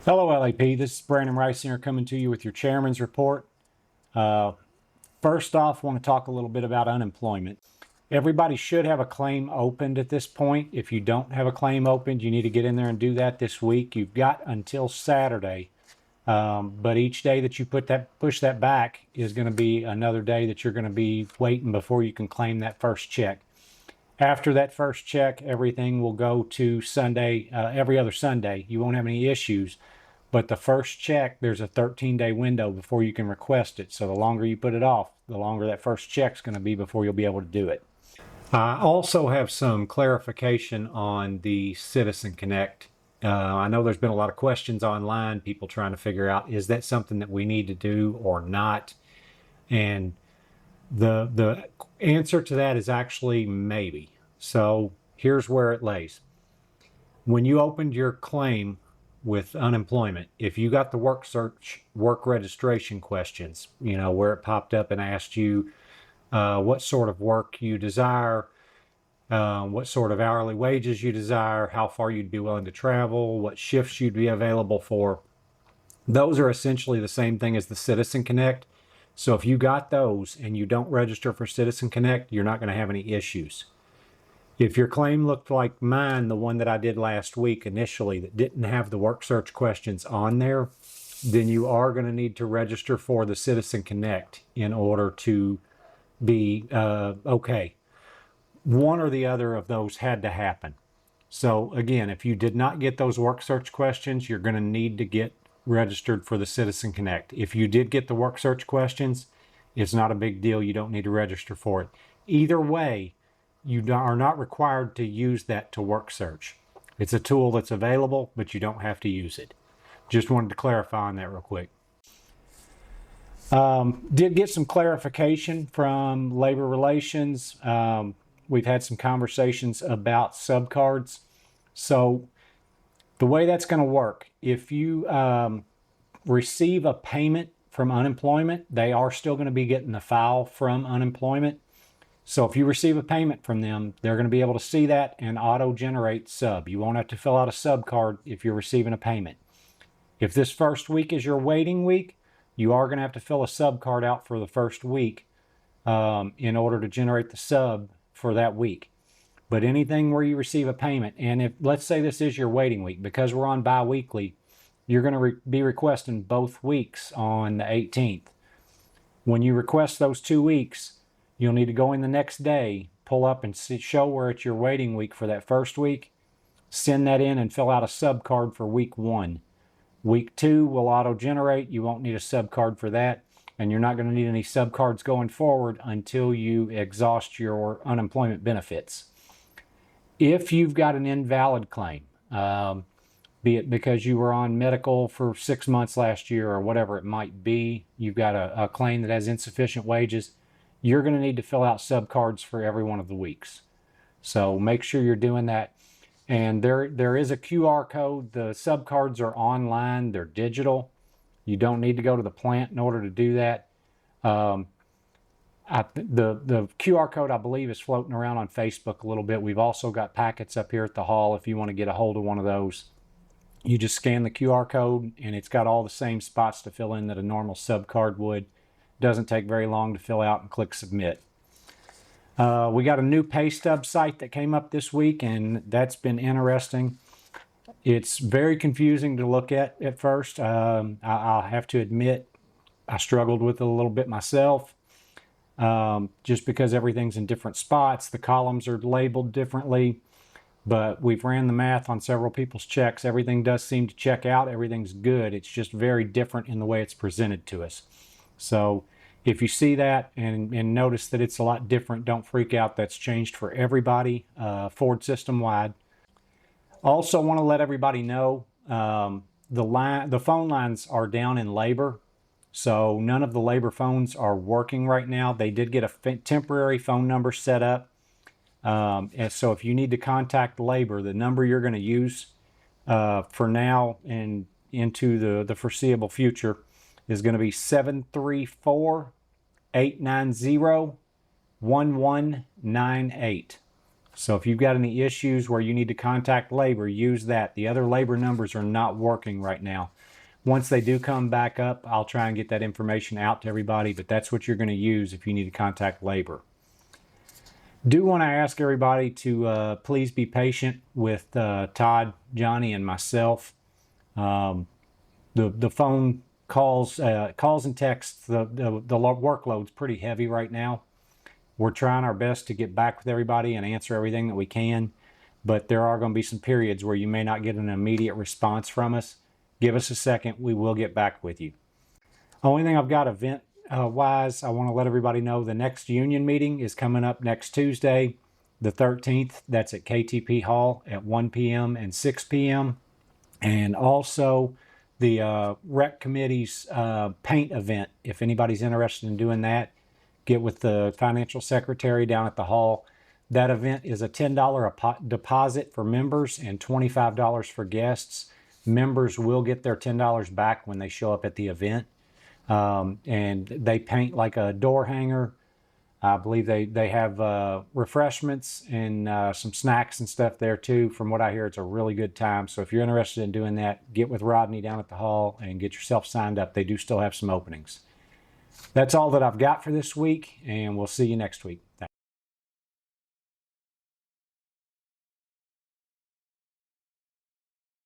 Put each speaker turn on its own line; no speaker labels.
Hello, LAP. This is Brandon Reisinger coming to you with your Chairman's Report. First off, I want to talk a little bit about unemployment. Everybody should have a claim opened at this point. If you don't have a claim opened, you need to get in there and do that this week. You've got until Saturday, but each day that you push that back is going to be another day that you're going to be waiting before you can claim that first check. After that first check, everything will go to Sunday, every other Sunday. You won't have any issues. But the first check, there's a 13-day window before you can request it. So the longer you put it off, the longer that first check's going to be before you'll be able to do it. I also have some clarification on the Citizen Connect. I know there's been a lot of questions online, people trying to figure out, is that something that we need to do or not? And the answer to that is actually maybe. So here's where it lays. When you opened your claim with unemployment, if you got the work registration questions, where it popped up and asked you what sort of work you desire, what sort of hourly wages you desire, how far you'd be willing to travel, what shifts you'd be available for, those are essentially the same thing as the Citizen Connect. So if you got those and you don't register for Citizen Connect, you're not going to have any issues. If your claim looked like mine, the one that I did last week initially that didn't have the work search questions on there, then you are going to need to register for the Citizen Connect in order to be okay. One or the other of those had to happen. So again, if you did not get those work search questions, you're going to need to get registered for the Citizen Connect. If you did get the work search questions, it's not a big deal. You don't need to register for it. Either way, you are not required to use that to work search. It's a tool that's available, but you don't have to use it. Just wanted to clarify on that real quick. Did get some clarification from Labor Relations. We've had some conversations about subcards. So the way that's going to work, if you receive a payment from unemployment, they are still going to be getting the file from unemployment. So if you receive a payment from them, they're going to be able to see that and auto-generate sub. You won't have to fill out a sub card if you're receiving a payment. If this first week is your waiting week, you are going to have to fill a sub card out for the first week in order to generate the sub for that week. But anything where you receive a payment, and if let's say this is your waiting week, because we're on bi-weekly, you're going to be requesting both weeks on the 18th. When you request those 2 weeks, you'll need to go in the next day, pull up and show where it's your waiting week for that first week, send that in and fill out a sub card for week 1. Week 2 will auto-generate. You won't need a sub card for that, and you're not going to need any sub cards going forward until you exhaust your unemployment benefits. If you've got an invalid claim, be it because you were on medical for 6 months last year or whatever it might be, you've got a claim that has insufficient wages, you're going to need to fill out sub cards for every one of the weeks. So make sure you're doing that. And there is a QR code. The sub cards are online. They're digital. You don't need to go to the plant in order to do that. The QR code, I believe, is floating around on Facebook a little bit. We've also got packets up here at the hall if you want to get a hold of one of those. You just scan the QR code, and it's got all the same spots to fill in that a normal sub card would. Doesn't take very long to fill out and click submit. We got a new pay stub site that came up this week, and that's been interesting. It's very confusing to look at first. I'll have to admit I struggled with it a little bit myself, just because everything's in different spots. The columns are labeled differently, but we've ran the math on several people's checks. Everything does seem to check out. Everything's good. It's just very different in the way it's presented to us. So if you see that and notice that it's a lot different, don't freak out. That's changed for everybody, Ford system-wide. Also want to let everybody know the phone lines are down in labor. So none of the labor phones are working right now. They did get a temporary phone number set up. And so if you need to contact labor, the number you're going to use for now and into the foreseeable future is going to be 734-890-1198. So if you've got any issues where you need to contact labor, use that. The other labor numbers are not working right now. Once they do come back up, I'll try and get that information out to everybody, but that's what you're going to use if you need to contact labor. Do want to ask everybody to please be patient with Todd, Johnny, and myself. The phone calls and texts, the workload's pretty heavy right now. We're trying our best to get back with everybody and answer everything that we can, but there are going to be some periods where you may not get an immediate response from us. Give us a second. We will get back with you. Only thing I've got event-wise, I want to let everybody know the next union meeting is coming up next Tuesday, the 13th. That's at KTP Hall at 1 p.m. and 6 p.m. And also the rec committee's paint event. If anybody's interested in doing that, get with the financial secretary down at the hall. That event is a $10 deposit for members and $25 for guests. Members will get their $10 back when they show up at the event. And they paint like a door hanger. I believe they have refreshments and some snacks and stuff there too. From what I hear, it's a really good time. So if you're interested in doing that, get with Rodney down at the hall and get yourself signed up. They do still have some openings. That's all that I've got for this week, and we'll see you next week.